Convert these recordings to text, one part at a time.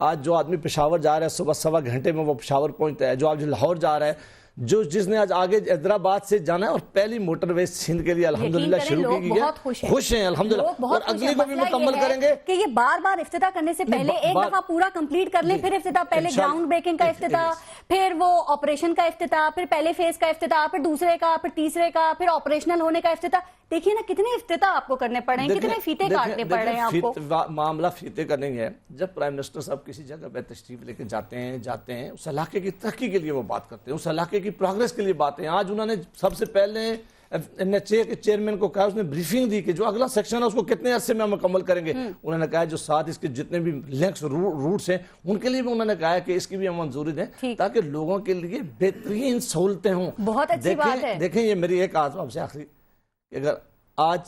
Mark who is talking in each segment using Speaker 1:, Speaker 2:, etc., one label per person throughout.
Speaker 1: آج جو آدمی پشاور جا رہا ہے صبح 1.25 گھنٹے میں وہ پشاور پہنچتا ہے، جو آج لاہور جا رہا ہے، جس نے آج آگے حیدرآباد سے جانا ہے، اور پہلی موٹر وے سندھ کے لیے الحمدللہ شروع کی گئی ہے، خوش ہیں الحمدللہ، اور اگلی کو بھی مکمل کریں گے
Speaker 2: کہ یہ بار بار افتتاح کرنے سے پہلے ایک دفعہ پورا کمپلیٹ کر لیں، پھر افتتاح، پہلے گراؤنڈ بریکنگ کا افتتاح، پھر وہ آپریشن کا افتتاح، پھر پہلے فیز کا افتتاح، پھر دوسرے کا، پھر تیسرے کا، پھر آپریشنل ہونے کا افتتاح۔ دیکھیے نا کتنے افتتاح آپ کو کرنے پڑ رہے ہیں، کتنے فیتے کاٹنے پڑ رہے ہیں آپ کو۔
Speaker 1: معاملہ فیتے کا نہیں ہے، جب پرائم منسٹر صاحب کسی جگہ پہ تشریف لے کے جاتے ہیں اس علاقے کی ترقی کے لیے وہ بات کرتے ہیں، اس علاقے کی پروگریس کے لیے باتیں۔ آج انہوں نے سب سے پہلے NHA کے چیئرمین کو کہا، اس نے بریفنگ دی کہ جو اگلا سیکشن ہے اس کو کتنے عرصے میں مکمل کریں گے۔ انہوں نے کہا جو ساتھ اس کے جتنے بھی لنکس روٹس ہیں ان کے لیے بھی انہوں نے کہا کہ اس کی بھی ہم منظوری دیں تاکہ لوگوں کے لیے بہترین سہولتیں ہوں۔
Speaker 2: بہت اچھی بات ہے۔
Speaker 1: دیکھیں یہ میری ایک آج آپ سے آخری، اگر آج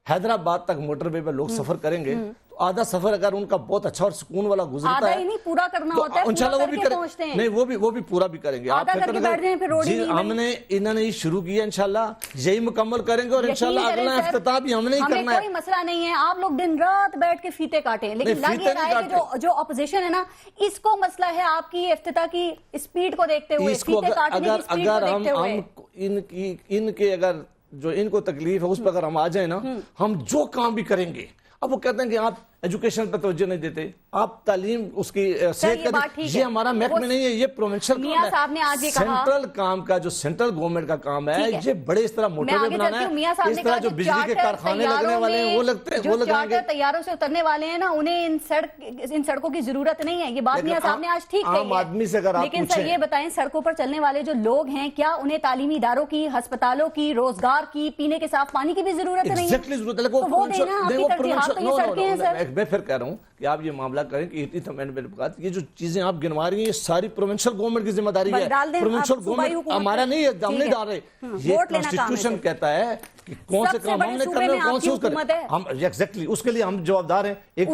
Speaker 1: حیدرآباد تک موٹر وے پہ لوگ سفر کریں گے تو آدھا سفر اگر ان کا بہت اچھا اور سکون والا گزرتا ہے،
Speaker 2: آدھا ہی نہیں پورا کرنا ہوتا ہے،
Speaker 1: انشاءاللہ وہ بھی کریں، نہیں وہ بھی پورا بھی کریں گے۔
Speaker 2: آدھا کر کے بیٹھ جائیں پھر روڈ ہی نہیں
Speaker 1: ہم نے انہوں نے شروع کیا، انشاءاللہ یہی مکمل کریں گے، اور انشاءاللہ اگلا افتتاح بھی ہم نے ہی کرنا ہے۔
Speaker 2: ہمیں کوئی مسئلہ نہیں ہے، آپ لوگ دن رات بیٹھ کے فیتے کاٹیں، لیکن لگ یہ رہا ہے کہ جو اپوزیشن ہے نا، اس کو مسئلہ ہے آپ کی افتتاح کی اسپیڈ کو دیکھتے ہوئے، فیتے کاٹنے کی اسپیڈ کو دیکھتے ہوئے۔
Speaker 1: ان کے اگر جو ان کو تکلیف ہے اس پر اگر ہم آ جائیں نا، ہم جو کام بھی کریں گے، اب وہ کہتے ہیں کہ آپ ایجوکیشن پر توجہ نہیں دیتے، آپ تعلیم اس کی صحت کا، یہ ہمارا محکمہ نہیں ہے، یہ پروونشل
Speaker 2: میاں صاحب نے آج یہ کہا،
Speaker 1: سینٹرل کام کا جو سینٹرل گورنمنٹ کا کام ہے، یہ بڑے اس طرح موٹر وے بنانا ہے، اس طرح جو بجلی کے کارخانے لگنے والے ہیں وہ لگتے ہیں، وہ لگائیں گے۔
Speaker 2: طیاروں سے اترنے والے ہیں نا، انہیں ان سڑکوں کی ضرورت نہیں ہے، یہ بات میاں صاحب نے آج ٹھیک کہی ہے۔
Speaker 1: عام آدمی سے اگر آپ
Speaker 2: لیکن سر یہ بتائیں، سڑکوں پر چلنے والے جو لوگ ہیں، کیا انہیں تعلیمی اداروں کی، ہسپتالوں کی، روزگار کی، پینے کے صاف پانی کی بھی ضرورت نہیں ہے؟ تو وہ دینا آپ کی ترجیحات تو یہ سڑکیں ہیں سر۔
Speaker 1: میں پھر کہہ رہا ہوں کہ آپ یہ معاملہ کریں کہ یہ جو چیزیں آپ گنوا رہی ہیں، یہ ساری پروونشل گورنمنٹ کی ذمہ داری ہے۔ پروونشل گورنمنٹ ہمارا نہیں ہے، ہم نہیں ڈال رہے، یہ کانسٹیٹیوشن کہتا ہے کہ کون سے کام ہم نے کرنے اور کون سے اس کرنے، ہم ایگزیکٹلی اس کے لیے ہم جوابدار ہیں۔ ایک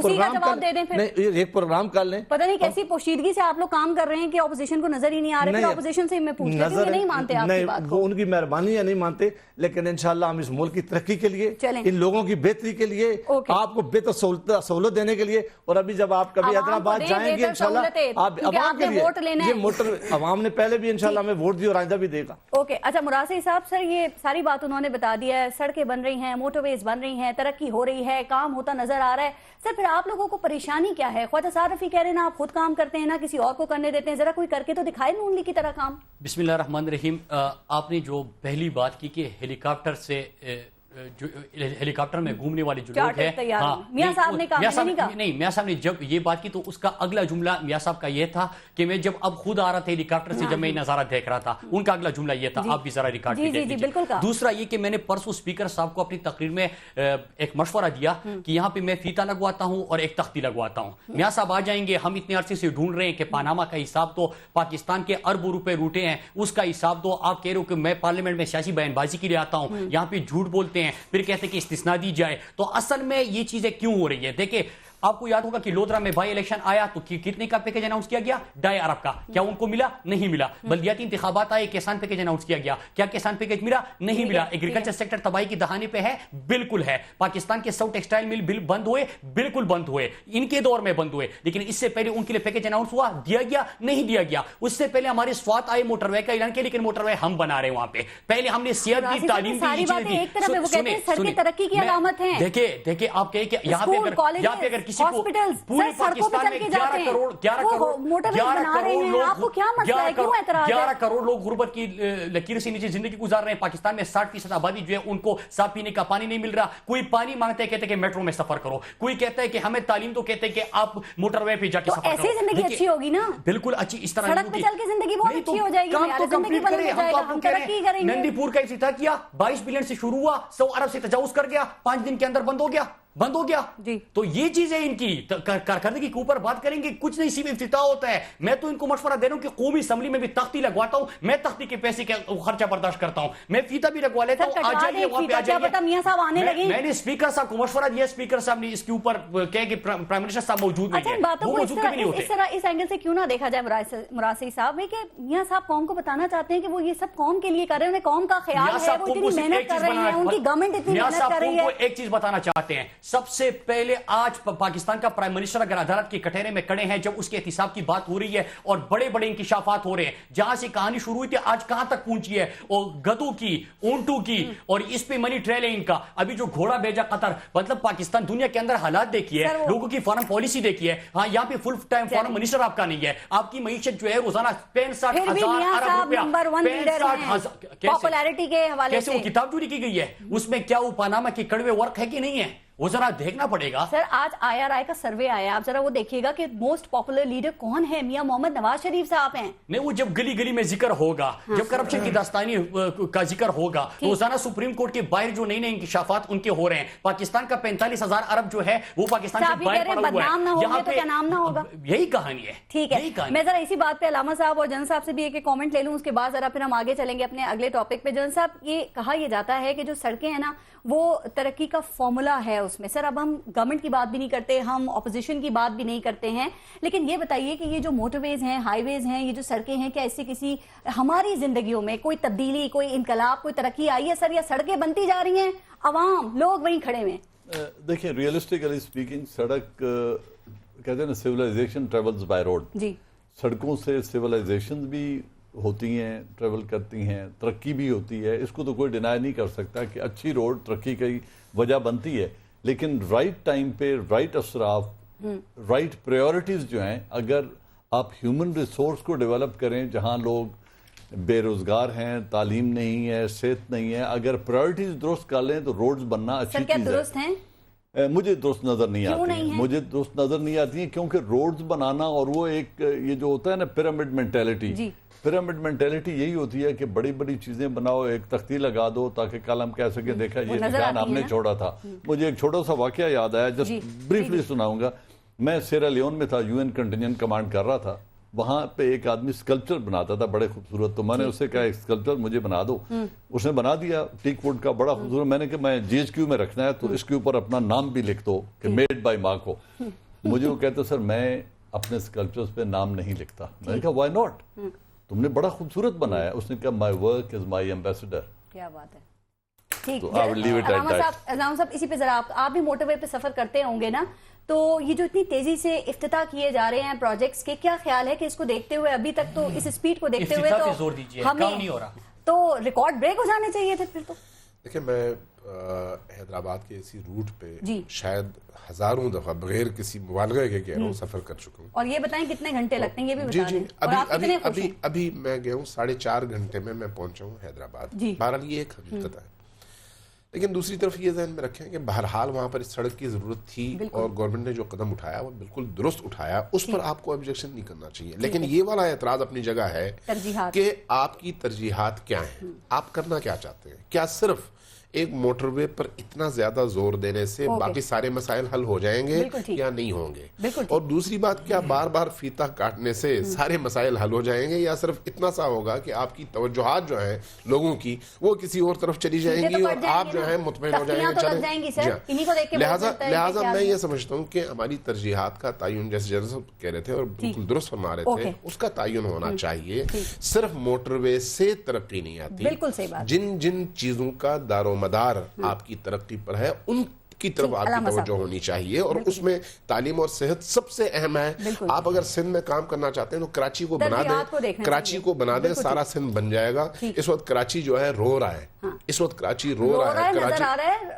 Speaker 1: پروگرام کر لیں،
Speaker 2: پتہ نہیں کیسی پوشیدگی سے آپ لوگ کام کر رہے ہیں کہ اپوزیشن کو نظر ہی نہیں آ رہے، پھر اپوزیشن سے میں پوچھ لیتی ہوں، نہیں مانتے آپ کی بات کو۔
Speaker 1: وہ ان کی مہربانی ہے، نہیں مانتے، لیکن انشاءاللہ ہم اس ملک کی ترقی کے لیے، ان لوگوں کی بہتری کے لیے، آپ کو بہتر سہولت دینے کے لیے، اور ابھی جب آپ کبھی حیدرآباد جائیں گے انشاءاللہ آپ عوام کے لیے، یہ موٹر عوام نے پہلے بھی انشاءاللہ ہمیں ووٹ دی اور آئندہ بھی دے گا۔
Speaker 2: اوکے، اچھا مراسل صاحب، سر یہ ساری بات انہوں نے بتا دیا ہے، سڑکیں بن رہی ہیں، موٹر ویز بن رہی ہیں، ترقی ہو رہی ہے، کام ہوتا نظر آ رہا ہے، سر پھر آپ لوگوں کو پریشانی کیا ہے؟ خواجہ سعد رفیع کہہ رہے ہیں نا آپ خود کام کرتے ہیں، نا کسی اور کو کرنے دیتے ہیں، ذرا کوئی کر کے تو دکھائے نون لیگ کی طرح کام۔
Speaker 3: بسم اللہ الرحمن الرحیم۔ آپ نے جو پہلی بات کی کہ ہیلی کاپٹر سے ہیلی کاپٹر میں گھومنے والے جو لوگ ہیں،
Speaker 2: میاں صاحب نے کہا،
Speaker 3: نہیں میاں صاحب نے جب یہ بات کی تو اس کا اگلا جملہ میاں صاحب کا یہ تھا کہ میں جب اب خود آ رہا تھا ہیلی کاپٹر سے، جب میں نظارہ دیکھ رہا تھا، ان کا اگلا جملہ یہ تھا، آپ بھی ذرا ریکارڈ پہ دیکھ لیجیے۔ دوسرا یہ کہ میں نے پرسوں اسپیکر صاحب کو اپنی تقریر میں ایک مشورہ دیا کہ یہاں پہ میں فیتہ لگواتا ہوں اور ایک تختی لگواتا ہوں، میاں صاحب آ جائیں گے، ہم اتنے عرصے سے ڈھونڈ رہے ہیں کہ پاناما کا حساب تو پاکستان کے اربوں روپے روٹے ہیں، اس کا حساب تو آپ کہہ رہے ہو کہ میں پارلیمنٹ میں سیاسی بیان بازی کے لیے آتا ہوں، یہاں پہ جھوٹ بولتے ہیں، پھر کہتے ہیں کہ استثناء دی جائے، تو اصل میں یہ چیزیں کیوں ہو رہی ہے؟ دیکھیں آپ کو یاد ہوگا کہ لودرا میں بائی الیکشن آیا تو کتنے کا پیکیج اناؤنس کیا گیا؟ 2.5 ارب کا، کیا ان کو ملا؟ نہیں ملا۔ بلدیاتی انتخابات آئے، کسان پیکیج اناؤنس کیا گیا، کیا کسان پیکیج ملا؟ نہیں ملا۔ ایگریکلچر سیکٹر تباہی کی دہانے پہ ہے، بالکل ہے۔ پاکستان کے 100 ٹیکسٹائل مل بل بند ہوئے، بالکل بند ہوئے، ان کے دور میں بند ہوئے، لیکن اس سے پہلے ان کے لیے پیکیج اناؤنس ہوا، دیا گیا؟ نہیں دیا گیا۔ اس سے پہلے ہمارے سوات آئے موٹر وے کا اعلان کیا، لیکن موٹر وے ہم بنا رہے ہیں وہاں پہ، پہلے ہم نے صحت دی، تعلیم دی، دیکھیں آپ کہیں کہ یہاں پہ اگر کسی کو پورے پاکستان میں 11 کروڑ لوگ غربت کی لکیر سے نیچے زندگی گزار رہے ہیں، پاکستان میں 60% آبادی جو ہے ان کو صاف پینے کا پانی نہیں مل رہا، کوئی پانی مانگتا ہے کہتے ہیں کہ میٹرو میں سفر کرو، کوئی کہتا ہے کہ ہمیں تعلیم تو کہتے ہیں کہ آپ موٹر وے پہ جا کے سفر کرو۔
Speaker 2: ایسی زندگی اچھی ہوگی نا،
Speaker 3: بالکل اچھی، اس طرح
Speaker 2: سڑک پہ چل کے زندگی بہت اچھی ہو جائے گی،
Speaker 3: کام تو کمپلیٹ کریں، ہم تو آپ کو کہہ رہے ہیں نندی پور کا افتتاح کیا، 22 بلین سے شروع ہوا، 100 ارب سے تجاوز کر گیا، 5 دن کے اندر بند ہو گیا۔ تو یہ چیزیں ان کی کارکردگی کے اوپر بات کریں گے، کچھ نہیں، صرف افتتاح ہوتا ہے۔ میں تو ان کو مشورہ دے رہا ہوں کہ قومی اسمبلی میں بھی تختی لگواتا ہوں، میں تختی کے پیسے کا خرچہ برداشت کرتا ہوں، میں فیتہ بھی لگوا لیتا ہوں، آ جائیے وہاں پہ آ جائیے۔ میں نے اسپیکر صاحب کو مشورہ دیا، اسپیکر صاحب نے اس کے اوپر کہا کہ پرائم منسٹر صاحب موجود نہیں ہیں، وہ موجود کبھی نہیں ہوتے۔
Speaker 2: اس طرح اس اینگل سے کیوں نہ دیکھا جائے مراسل صاحب میں کہ میاں صاحب قوم کو بتانا چاہتے ہیں کہ وہ یہ سب قوم کے لیے کر رہے ہیں، انہیں قوم کا خیال ہے، وہ اتنی محنت کر رہے ہیں، ان کی گورنمنٹ اتنی محنت کر رہی ہے۔
Speaker 3: ایک چیز بتانا چاہتے ہیں، سب سے پہلے آج پاکستان کا پرائم منسٹر اگر عدالت کے کٹہرے میں کڑے ہیں جب اس کے احتساب کی بات ہو رہی ہے اور بڑے بڑے انکشافات ہو رہے ہیں، جہاں سے کہانی شروع ہوئی تھی آج کہاں تک پہنچی ہے، اور گدوں کی، اونٹوں کی، اور اس پہ منی ٹریل ہے ان کا، ابھی جو گھوڑا بھیجا قطر، مطلب پاکستان دنیا کے اندر حالات دیکھیے، لوگوں کی فارن پالیسی دیکھیے. ہاں یہاں پہ فل ٹائم فارن منسٹر آپ کا نہیں ہے، آپ کی معیشت جو ہے روزانہ 65,000 ارب روپیہ
Speaker 2: پاپولیرٹی کے حوالے
Speaker 3: سے، کیسے وہ کتاب چوری کی گئی ہے، اس میں کیا وہ پاناما کے کڑوے ورک ہے کہ نہیں ہے، وہ ذرا دیکھنا پڑے گا.
Speaker 2: سر آج IRI کا سروے آیا، آپ ذرا وہ دیکھیے گا کہ موسٹ پاپولر لیڈر کون ہے، میاں محمد نواز شریف صاحب ہیں.
Speaker 3: نہیں وہ جب گلی گلی میں ذکر ہوگا، جب کرپشن کی داستانی کا ذکر ہوگا، روزانہ سپریم کورٹ کے باہر جو نئے نئے انکشافات ان کے ہو رہے ہیں، پاکستان کا 45,000 ارب جو ہے وہ پاکستان سے باہر پڑا ہوا ہے،
Speaker 2: یہاں پہ کیا نام نہ ہوگا،
Speaker 3: یہی کہانی ہے.
Speaker 2: ٹھیک ہے، میں ذرا اسی بات پہ علامہ صاحب اور جنرل صاحب سے بھی ایک کامنٹ لے لوں، اس کے بعد ذرا پھر ہم آگے چلیں گے اپنے اگلے ٹاپک پہ. جنرل صاحب یہ کہا یہ جاتا ہے کہ جو سڑکیں ہیں نا وہ ترقی کا فارمولا ہے اس میں. سر اب ہم گورنمنٹ کی بات بھی نہیں کرتے، ہم اپوزیشن کی بات بھی نہیں کرتے ہیں، لیکن یہ بتائیے کہ یہ جو موٹر ویز ہیں، ہائی ویز ہیں، یہ جو سڑکیں ہیں، کیا اس سے کسی ہماری زندگیوں میں کوئی تبدیلی، کوئی انقلاب، کوئی ترقی آئی ہے سر، یا سڑکیں بنتی جا رہی ہیں، عوام لوگ وہیں کھڑے ہوئے ہیں؟
Speaker 4: دیکھیں ریئلسٹکلی اسپیکنگ سڑک کہتے ہیں نا سیولائزیشن ٹریولز بائی روڈ.
Speaker 2: جی
Speaker 4: سڑکوں سے سیولائزیشن بھی ہوتی ہیں، ٹریول کرتی ہیں، ترقی بھی ہوتی ہے. اس کو تو کوئی ڈینائی نہیں کر سکتا کہ اچھی روڈ ترقی کی وجہ بنتی ہے، لیکن رائٹ ٹائم پہ رائٹ اصراف، رائٹ پریورٹیز جو ہیں، اگر آپ ہیومن ریسورس کو ڈیولپ کریں جہاں لوگ بے روزگار ہیں، تعلیم نہیں ہے، صحت نہیں ہے، اگر پریورٹیز درست کر لیں تو روڈز بننا اچھی چیز ہے.
Speaker 2: درست ہیں؟
Speaker 4: مجھے درست نظر نہیں آتی ہیں، مجھے درست نظر نہیں آتی ہیں کیونکہ روڈز بنانا اور وہ ایک یہ جو ہوتا ہے نا پیرامڈ مینٹیلٹی، پیرامڈ مینٹیلٹی یہی ہوتی ہے کہ بڑی بڑی چیزیں بناؤ، ایک تختی لگا دو تاکہ کل ہم کہہ سکیں دیکھا یہ نشان ہم نے چھوڑا تھا. مجھے ایک چھوٹا سا واقعہ یاد آیا، جسٹ بریفلی سناؤں گا. میں سیرا لیون میں تھا، UN کنٹینجنٹ کمانڈ کر رہا تھا. وہاں پہ ایک آدمی اسکلپچر بناتا تھا بڑے خوبصورت، تو میں نے اس سے کہا ایک اسکلپچر مجھے بنا دو. اس نے بنا دیا ٹیک ووڈ کا بڑا خوبصورت. میں نے کہا میں GHQ میں رکھنا ہے تو اس کے اوپر اپنا نام بھی لکھ دو کہ میڈ بائی ماکو. مجھے وہ کہتے سر میں اپنے اسکلپچرز پہ نام نہیں لکھتا. میں نے کہا وائی ناٹ، تم نے بڑا خوبصورت بنایا. اس نے کہا my work is my ambassador.
Speaker 2: کیا بات ہے. ٹھیک علامہ صاحب اسی پہ ذرا آپ بھی موٹر وے پہ سفر کرتے ہوں گے نا، تو یہ جو اتنی تیزی سے افتتاح کیے جا رہے ہیں پروجیکٹس کے، کیا خیال ہے کہ اس کو دیکھتے ہوئے ابھی تک تو اس سپیڈ کو دیکھتے ہوئے تو ہمیں تو ریکارڈ بریک ہو جانے چاہیے تھے پھر تو؟
Speaker 5: دیکھیں میں حیدرآباد کے اسی روٹ پہ شاید ہزاروں دفعہ بغیر کسی مبالغے کے کہہ رہا ہوں سفر کر چکا ہوں.
Speaker 2: اور یہ بتائیں کتنے گھنٹے لگتے ہیں یہ بھی بتا دیں.
Speaker 5: ابھی میں گیا ہوں 4.5 گھنٹے میں پہنچا ہوں حیدرآباد. بہرحال یہ ایک حقیقت ہے، لیکن دوسری طرف یہ ذہن میں رکھیں کہ بہرحال وہاں پر اس سڑک کی ضرورت تھی اور گورنمنٹ نے جو قدم اٹھایا وہ بالکل درست اٹھایا، اس پر آپ کو آبجیکشن نہیں کرنا چاہیے. لیکن یہ والا اعتراض اپنی جگہ ہے کہ آپ کی ترجیحات کیا ہیں، آپ کرنا کیا چاہتے ہیں. کیا صرف ایک موٹر وے پر اتنا زیادہ زور دینے سے باقی سارے مسائل حل ہو جائیں گے یا نہیں ہوں گے؟ اور دوسری بات، کیا بار بار فیتہ کاٹنے سے سارے مسائل حل ہو جائیں گے، یا صرف اتنا سا ہوگا کہ آپ کی توجہات جو ہیں لوگوں کی وہ کسی اور طرف چلی جائیں گی اور آپ جو ہیں مطمئن ہو جائیں گے. لہٰذا میں یہ سمجھتا ہوں کہ ہماری ترجیحات کا تعین، جیسے جنرل صاحب کہہ رہے تھے اور بالکل درست فرما رہے تھے، اس کا تعین ہونا چاہیے. صرف موٹر وے سے ترقی نہیں آتی. جن چیزوں کا دار و مدار آپ کی ترقی پر ہے ان کی طرف آپ کی توجہ ہونی چاہیے، اور اس میں تعلیم اور صحت سب سے اہم ہے. آپ اگر سندھ میں کام کرنا چاہتے ہیں تو کراچی کو بنا دیں، سارا سندھ بن جائے گا. اس وقت کراچی جو ہے رو رہا ہے، اس وقت کراچی رو رہا ہے،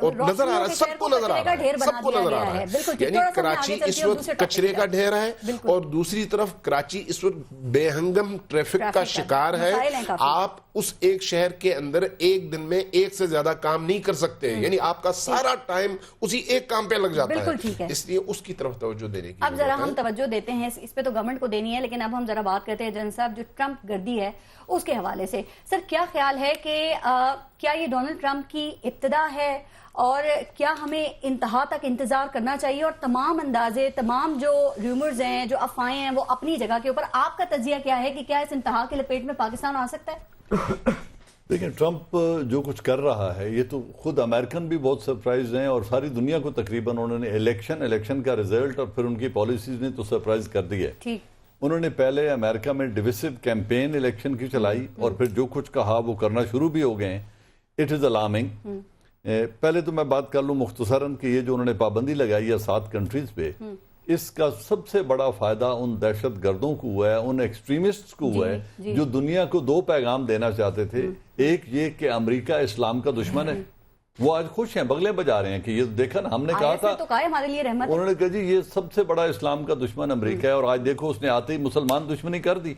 Speaker 5: اور نظر آ رہا ہے، سب کو نظر آ رہا ہے. یعنی کراچی اس وقت کچرے کا ڈھیر ہے، اور دوسری طرف کراچی اس وقت بے ہنگم ٹریفک کا شکار ہے. آپ اس ایک شہر کے اندر ایک دن میں ایک سے زیادہ کام نہیں کر سکتے، یعنی آپ کا سارا ٹائم اسی ایک کام پہ لگ جاتا ہے. اس لیے اس کی طرف توجہ دینے کی
Speaker 2: اب ذرا ہم توجہ دیتے ہیں، اس پہ تو گورنمنٹ کو دینی ہے، لیکن اب ہم ذرا بات کرتے ہیں جنرل صاحب جو ٹرمپ گردی ہے اس کے حوالے سے. سر کیا خیال ہے کہ کیا یہ ڈونلڈ ٹرمپ کی ابتدا ہے، اور کیا ہمیں انتہا تک انتظار کرنا چاہیے، اور تمام اندازے، تمام جو ریومرز ہیں، جو افواہیں ہیں، وہ اپنی جگہ کے اوپر، آپ کا تجزیہ کیا ہے کہ کیا اس انتہا کے لپیٹ میں پاکستان آ سکتا ہے؟
Speaker 4: دیکھیں ٹرمپ جو کچھ کر رہا ہے یہ تو خود امریکن بھی بہت سرپرائز ہیں، اور ساری دنیا کو تقریباً انہوں نے الیکشن کا رزلٹ اور پھر ان کی پالیسیز نے تو سرپرائز کر دی ہے. انہوں نے پہلے امریکہ میں ڈویسو کیمپین الیکشن کی چلائی، اور پھر جو کچھ کہا وہ کرنا شروع بھی ہو گئے ہیں. It is alarming. پہلے تو میں بات کر لوں مختصراً کہ یہ جو انہوں نے پابندی لگائی ہے 7 کنٹریز پہ، اس کا سب سے بڑا فائدہ ان دہشت گردوں کو ہوا ہے، ان ایکسٹریمسٹ کو ہوا ہے جو دنیا کو 2 پیغام دینا چاہتے تھے۔ ایک یہ کہ امریکہ اسلام کا دشمن ہے، وہ آج خوش ہیں، بغلیں بجا رہے ہیں کہ یہ دیکھا نا، ہم نے کہا تھا، انہوں نے کہا جی یہ سب سے بڑا اسلام کا دشمن امریکہ ہے، اور آج دیکھو اس نے آتے ہی مسلمان دشمنی کر دی۔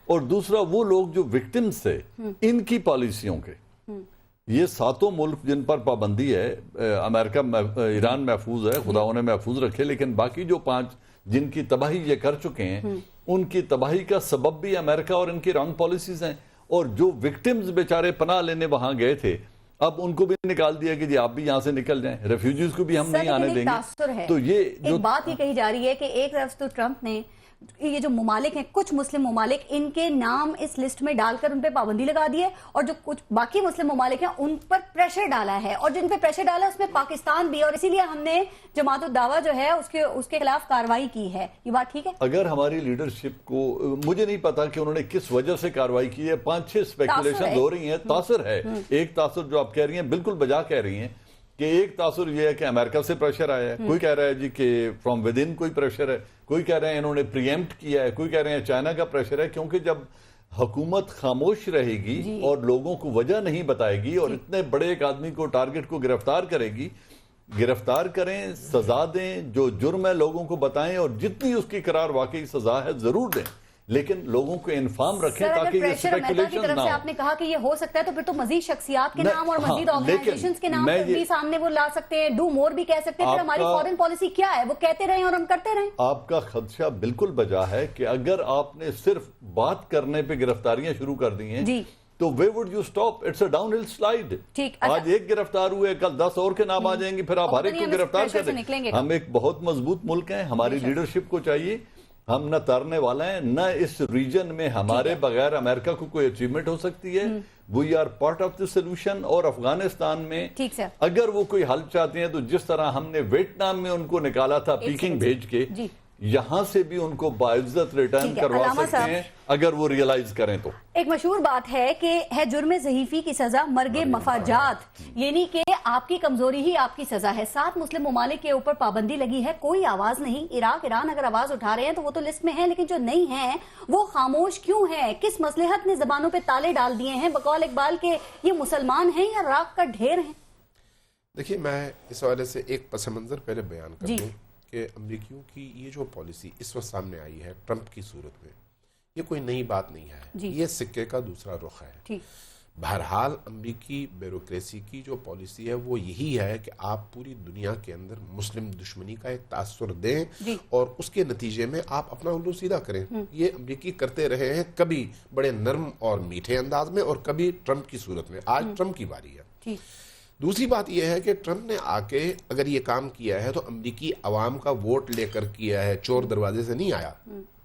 Speaker 4: اور دوسرا وہ لوگ جو وکٹمز تھے ان کی پالیسیوں کے، یہ 7 ملک جن پر پابندی ہے، امریکہ ایران محفوظ ہے، خدا انہیں محفوظ رکھے، لیکن باقی جو 5 جن کی تباہی یہ کر چکے ہیں، ان کی تباہی کا سبب بھی امریکہ اور ان کی رانگ پالیسیز ہیں۔ اور جو وکٹمز بیچارے پناہ لینے وہاں گئے تھے، اب ان کو بھی نکال دیا کہ جی آپ بھی یہاں سے نکل جائیں، ریفیوجیز کو بھی ہم نہیں آنے دیں گے۔ تو یہ
Speaker 2: ایک بات یہ کہی جا رہی ہے کہ ایک طرف تو ٹرمپ نے یہ جو ممالک ہیں، کچھ مسلم ممالک، ان کے نام اس لسٹ میں ڈال کر ان پہ پابندی لگا دی ہے، اور جو کچھ باقی مسلم ممالک ہیں ان پر پریشر ڈالا ہے، اور جن پہ پریشر ڈالا ہے اس میں پاکستان بھی، اور اسی لیے ہم نے جماعت الدعوہ جو ہے اس کے خلاف کارروائی کی ہے۔ یہ بات ٹھیک ہے؟
Speaker 4: اگر ہماری لیڈرشپ کو، مجھے نہیں پتا کہ انہوں نے کس وجہ سے کارروائی کی ہے، 5-6 اسپیکولیشن ہو رہی ہیں، تاثر ہے۔ ایک تاثر جو آپ کہہ رہی ہیں بالکل بجا کہہ رہی ہیں کہ ایک تاثر یہ ہے کہ امریکہ سے پریشر آیا ہے، کوئی کہہ رہا ہے جی کہ فرام ود ان کوئی پریشر ہے، کوئی کہہ رہے ہیں انہوں نے پری ایمپٹ کیا ہے، کوئی کہہ رہے ہیں چائنا کا پریشر ہے، کیونکہ جب حکومت خاموش رہے گی اور لوگوں کو وجہ نہیں بتائے گی اور اتنے بڑے ایک آدمی کو ٹارگٹ کو گرفتار کرے گی، گرفتار کریں، سزا دیں، جو جرم ہے لوگوں کو بتائیں، اور جتنی اس کی قرار واقعی سزا ہے ضرور دیں، لیکن لوگوں کو انفارم رکھیں تاکہ یہ اسپیکولیشن نہ ہو۔
Speaker 2: آپ نے کہا کہ یہ ہو سکتا ہے، تو پھر تو مزید شخصیات کے نام اور مزید آرگنائزیشنز کے نام بھی سامنے وہ لا سکتے ہیں، ڈو مور بھی کہہ سکتے ہیں، پھر ہماری فورن پالیسی کیا ہے وہ کہتے رہیں اور ہم کرتے رہیں۔
Speaker 4: آپ کا خدشہ بالکل بجا ہے کہ اگر آپ نے صرف بات کرنے پہ گرفتاریاں شروع کر دی ہیں تو where would you stop? It's a downhill slide۔ آج ایک گرفتار ہوئے، کل 10 اور کے نام آ جائیں گے، پھر آپ ہر ایک کو گرفتار کر دیں۔ ہم ایک بہت مضبوط ملک ہیں، ہماری لیڈرشپ کو چاہیے، ہم نہ تارنے والا ہیں، نہ اس ریجن میں ہمارے بغیر امریکہ کو کوئی اچیومنٹ ہو سکتی ہے۔ We are part of the solution. اور افغانستان میں اگر وہ کوئی حل چاہتے ہیں تو جس طرح ہم نے ویتنام میں ان کو نکالا تھا پیکنگ بھیج کے، یہاں سے بھی ان کو باعزت ریٹرن کروا سکتے ہیں اگر وہ ریئلائز کریں تو۔
Speaker 2: ایک مشہور بات ہے کہ ہے جرم ضعیفی کی سزا مرگ مفاجات، یعنی کہ آپ کی کمزوری ہی آپ کی سزا ہے۔ 7 مسلم ممالک کے اوپر پابندی لگی ہے، کوئی آواز نہیں۔ عراق، ایران اگر آواز اٹھا رہے ہیں تو وہ تو لسٹ میں ہیں، لیکن جو نہیں ہیں وہ خاموش کیوں ہیں؟ کس مصلحت نے زبانوں پہ تالے ڈال دیے ہیں؟ بقول اقبال کے یہ مسلمان ہیں یا راکھ کا ڈھیر ہیں؟
Speaker 5: دیکھیے، میں اس حوالے سے ایک پس منظر پہلے بیان کر دوں کہ امریکیوں کی یہ جو پالیسی اس وقت سامنے آئی ہے ٹرمپ کی صورت میں، یہ کوئی نئی بات نہیں ہے، یہ سکے کا دوسرا رخ ہے۔ بہرحال امریکی بیوروکریسی کی جو پالیسی ہے وہ یہی ہے کہ آپ پوری دنیا کے اندر مسلم دشمنی کا ایک تاثر دیں اور اس کے نتیجے میں آپ اپنا الٹو سیدھا کریں۔ یہ امریکی کرتے رہے ہیں، کبھی بڑے نرم اور میٹھے انداز میں اور کبھی ٹرمپ کی صورت میں۔ آج ٹرمپ کی باری ہے۔ دوسری بات یہ ہے کہ ٹرمپ نے آ کے اگر یہ کام کیا ہے تو امریکی عوام کا ووٹ لے کر کیا ہے، چور دروازے سے نہیں آیا۔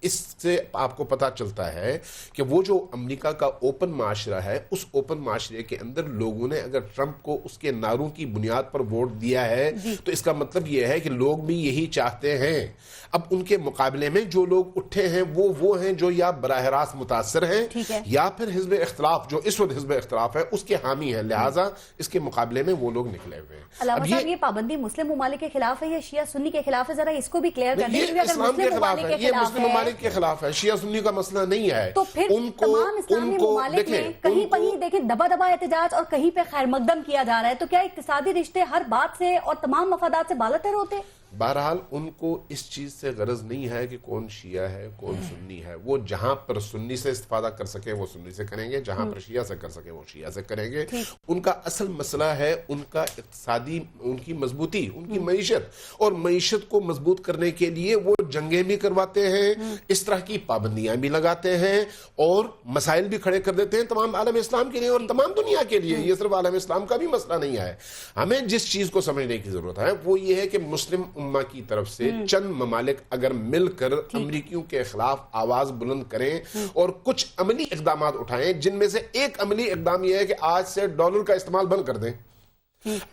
Speaker 5: اس سے آپ کو پتا چلتا ہے کہ وہ جو امریکہ کا اوپن معاشرہ ہے، اس اوپن معاشرے کے اندر لوگوں نے اگر ٹرمپ کو اس کے نعروں کی بنیاد پر ووٹ دیا ہے تو اس کا مطلب یہ ہے کہ لوگ بھی یہی چاہتے ہیں۔ اب ان کے مقابلے میں جو لوگ اٹھے ہیں وہ ہیں جو یا براہ راست متاثر ہیں یا پھر حزب اختلاف، جو اس وقت حزب اختلاف ہے، اس کے حامی ہیں، لہٰذا اس کے مقابلے میں وہ لوگ نکلے ہوئے ہیں۔
Speaker 2: علامہ صاحب، یہ پابندی مسلم ممالک کے خلاف ہے یا شیعہ سنی کے خلاف ہے؟ ذرا اس کو بھی کلیئر کر دیں۔
Speaker 5: یہ اسلام کے خلاف ہے، یہ مسلم ممالک کے خلاف ہے، شیعہ سنی کا مسئلہ نہیں ہے۔
Speaker 2: تو پھر تمام اسلامی ممالک میں کہیں کہیں دیکھیں دبا دبا احتجاج اور کہیں پہ خیر مقدم کیا جا رہا ہے، تو کیا اقتصادی رشتے ہر بات سے اور تمام مفادات سے بالاتر ہوتے؟
Speaker 5: بہرحال ان کو اس چیز سے غرض نہیں ہے کہ کون شیعہ ہے کون سنی ہے، وہ جہاں پر سنی سے استفادہ کر سکے وہ سنی سے کریں گے، جہاں پر شیعہ سے کر سکے وہ شیعہ سے کریں گے۔ ان کا اصل مسئلہ ہے ان کا اقتصادی، ان کی مضبوطی، ان کی معیشت، اور معیشت کو مضبوط کرنے کے لیے وہ جنگیں بھی کرواتے ہیں، اس طرح کی پابندیاں بھی لگاتے ہیں اور مسائل بھی کھڑے کر دیتے ہیں تمام عالم اسلام کے لیے اور تمام دنیا کے لیے۔ یہ صرف عالم اسلام کا بھی مسئلہ نہیں ہے۔ ہمیں جس چیز کو سمجھنے کی ضرورت ہے وہ یہ ہے کہ مسلم امہ کی طرف سے چند ممالک اگر مل کر امریکیوں کے خلاف آواز بلند کریں اور کچھ عملی اقدامات اٹھائیں، جن میں سے ایک عملی اقدام یہ ہے کہ آج سے ڈالر کا استعمال بند کر دیں۔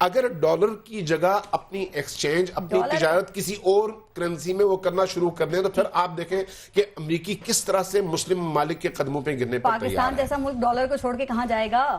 Speaker 5: اگر ڈالر کی جگہ اپنی ایکسچینج، اپنی تجارت کسی اور کرنسی میں وہ کرنا شروع کر دیں تو پھر آپ دیکھیں کہ امریکی کس طرح سے مسلم ممالک کے قدموں پہ گرنے پر تیار ہے۔
Speaker 2: پاکستان جیسا ملک ڈالر کو چھوڑ کے کہاں جائے گا؟